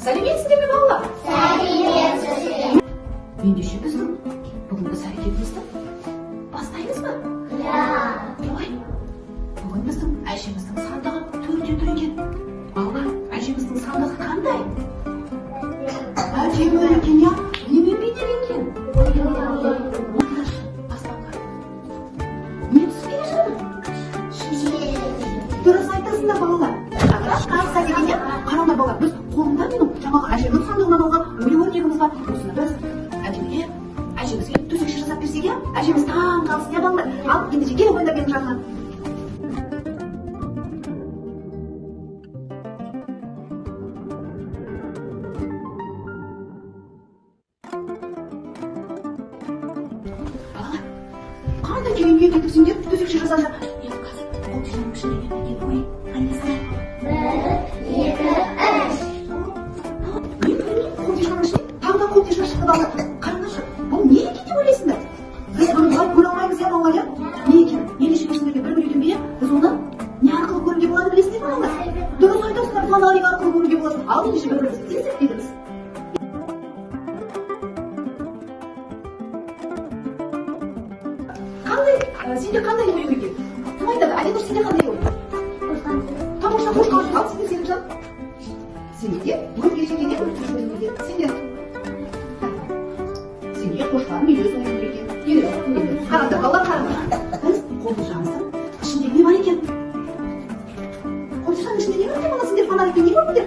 Сәлеметсіздер ме балалар? Сәлеметсіз. Ендеше біздің бүгінгі іс-әрекетімізді бастаймыз ба? Иә. Ой, бүгін біздің әжеміздің сандығы 4-4 екен. Балалар, әжеміздің сандығы қандай? Әжем екен, я? Немен бейнеленген? Аспанға. Не түсіп келе жатыр? Дұрыс айтасыңдар балалар. Қарса дегенде, қараңдар балалар, біз қолында менің жаңағы әжемнің сандығынан алған ою-өрнегіміз бар. Осыны біз әжемізге төсекші жасап берсек, иә? Әжеміз таң қалсын, иә балалар? Ал, ендеше келіп ойнап менің жағынан. Балалар, қандай күйінге кетіпсіңдер төсекші жасады? Енді қазір ол түйенің ішіне келіп қойын. Қайда сарай? 1, 2, 3. Мен білмеймін, қолтешаның ішіне тағы да қолтеша шықты балалар. Қараңдаршы, бұл не екен деп ойлайсыңдар? Біз бұны бұлай көре алмаймыз, иә балалар, иә? Не екен? Ендеше персендерге бір үйден бе, біз оны не арқылы көруге болады білесіңдер ме балалар? Дұрыс айтасыңдар, фонарик арқылы көруге болады. Ал ендеше бір-бірімізді тез зерттейміз. Сенде қандай ою екен? Кім айтады? Айнұр, сенде қандай ой? Тамаша, қош қалшы. Ал сенде сенің жан? Сенде өзгеше екен, өзгеше. Сенде қошқар мүйіз ою екен. Қараңдар, балалар, қараңдар. Біз қолтешамыздың ішінде не бар екен? Қолтешаның ішінде не бар екен? Сендер фонарикпен не көрдіңдер?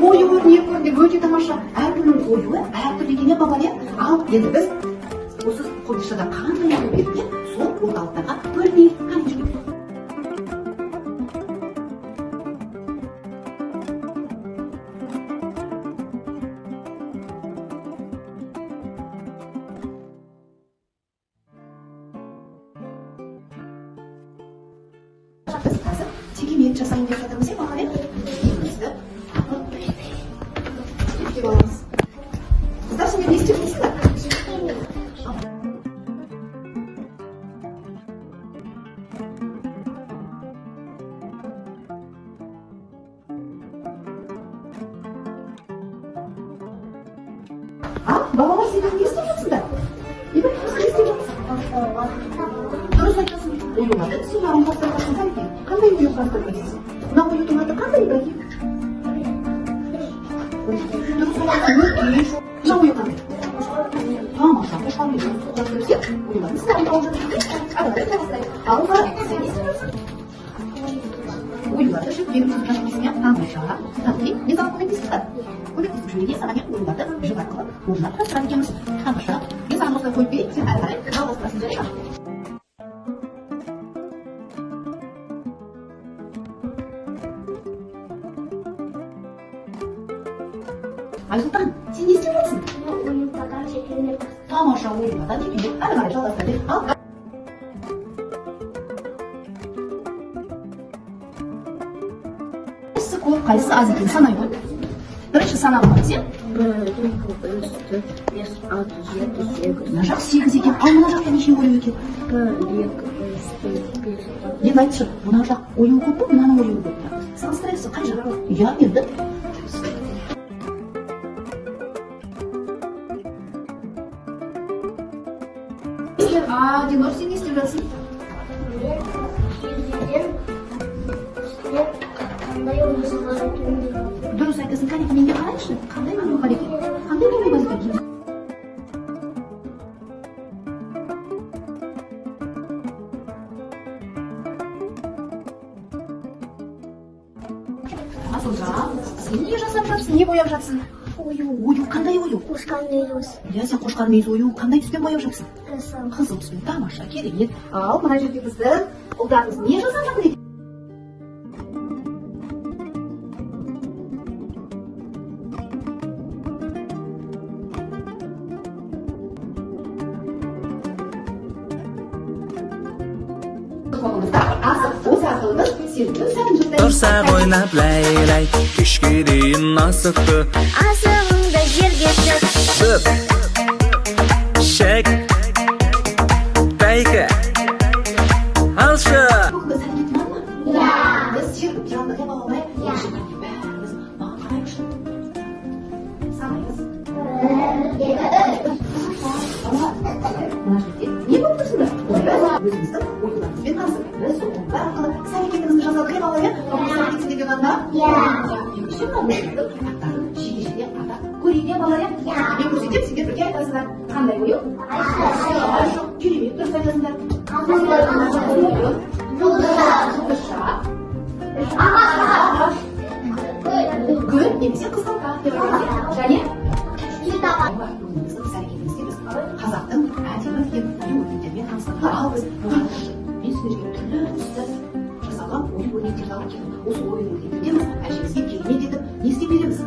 Ою-өрнек көрдіңдер, өте тамаша. Әркімнің ойы әртүрлі екен, иә балалар, иә? Ал енді біз осы қолтешада қандай ою берген, сол орталықтарға бөлінейік. Қане жүрейік. Біз қазір текемет жасайын деп жатырмыз, иә балалар, иә? Үйімізді үйретіп аламыз. Қыздар, сендер не істеп жүрсіңдер? Балалар, сендер не істеп жатсыңдар? Не істеп жатсың? Дұрыс айтасың. Оюларды суларын бастырғасын сәлкен. Қандай ою бастырғасыз? Мына оюдың аты қандай Ибрахим? Дұрыс айтасың. Мына ою қандай? Тамаша, қошқар ою. Бастырсек, оюлардың суларын тауып жатырсың. Аралары табыстайды. Ал қара, сен не істеп жатсың? Оюларды жүктеніп жатырсың, иә? Тамаша. Тағылейін, не саған көмектесіңдер? Көмектесіп жүргенде саған оюларды жүк арқылы орнына құрастырады екенбіз. Тамаша. Мен саған осылай қойып берейін, сен әрі қарай жалғастырасың, жарай ма? Айсұлтан, сен не істеп жатсың? Оюлардан текемет. Тамаша, оюлардан текемет. Әрі қарай жалғастыра бер. Ал. Қайсысы көп, қайсысы аз екенін санай ғой. Бірінші санап аламыз, иә? 1, 2, 3, 4, 5, 6, 7, 8. Мына жақ 8 екен. Ал мына жақта неше ою екен? 1, 2, 3, 4, 5. Енді айтшы, мына жақ ою көп пе, мынаның ою көп пе? Салыстырайықшы, қай жақ? Иә, енді. Динор, сен не істеп жатсың? Қандай ойысы бар екен? Дұрыс айтасың, кәне менде қарайықшы. Қандай ою бар екен? Қандай ою бар екен? Асылжан, сен не жасап жатсың? Не бояп жатсың? Ою, қандай ою? Қошқар мүйіз. Иә, сен қошқар мүйіз ою қандай түспен бояп жатсың? Қызыл. Қызыл түспен, тамаша, керемет. Ал мына жерде біздің ұлдарымыз не жасап жатыр екен? Тұрсақ ойнап ләйләй, кешке дейін асықты. Асығыңды жерге тік. Шек, бәйкі, алшы. Біз серпіп жанды деп алалай. Бәріміз маған қарайықшы. ендеше мына аттарын жеке атап көрейік балалар. Мен көрсетемін, сендер бірге айтасыңдар. Қандай қою? Хорошо, керемет, дұрыс айтасыңдар. Гүл немесе қызғалдақ деп айтады. Және біздің іс-әрекетімізде біз қазақтың әдемі деген ою-өрнектерімен таныстық. Ал біз мен сіздерге түрлі түсті жасалған ою-өрнектерді алып келдім. Осы ою-өрнектерден біз әжемізге керемет етіп не істеп береміз?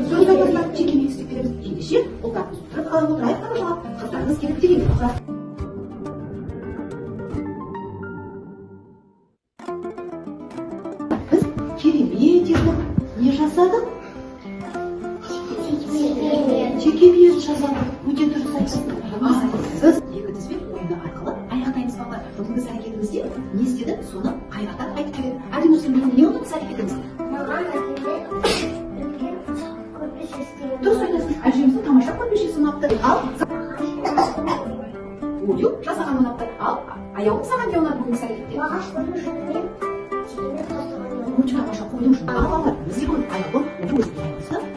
Дұрыс айтасыздар, жекеме істеп береміз. Ендеше ұлдарымыз отырайық тамашалап, қыздарымыз келіп деген ұлдар. Біз керемет етіп не жасадық? Жеке бүйет жасадық. Өте дұрыс айтасыздар. Біз екі тізбек ойыны арқылы аяқтаймыз балалар. Бүгінгі іс-әрекетімізде не істеді? Соны қайраттап айтып келеді. Әдемі сөйлеудің не болды іс-әрекетіміз? Дұрыс айтасыз. Әжеміздің тамаша көрпешесі ұнапты. Ал ою жасаған ұнапты. Ал аяуым саған не ұнады бүгінгі іс-әрекетте? Өте тамаша қойдың үшін. Балалар, бізде бүгін аяуым ою-өрнектерді